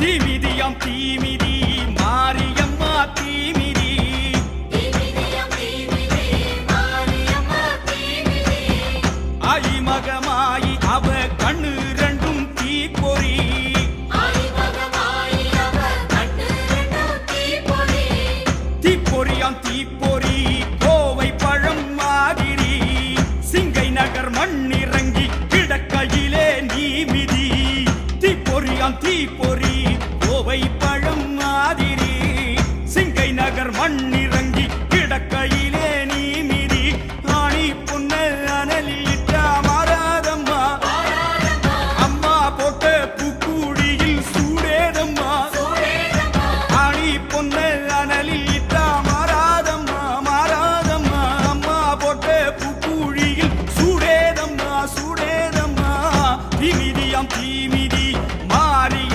தீமிதியாம் தீமிதி மாரியம்மா தீமிதி ஆயி மகமாயி அவ கண்ணு ரெண்டும் தீப்பொறி தீப்பொறியாம் தீப்பொறி கோவை பழம் மாதிரி சிங்கை நகர் மண்ணிறங்கி கிடக்கையிலே நீ மிதி தீப்பொறியாம் தீப்பொறி கோவை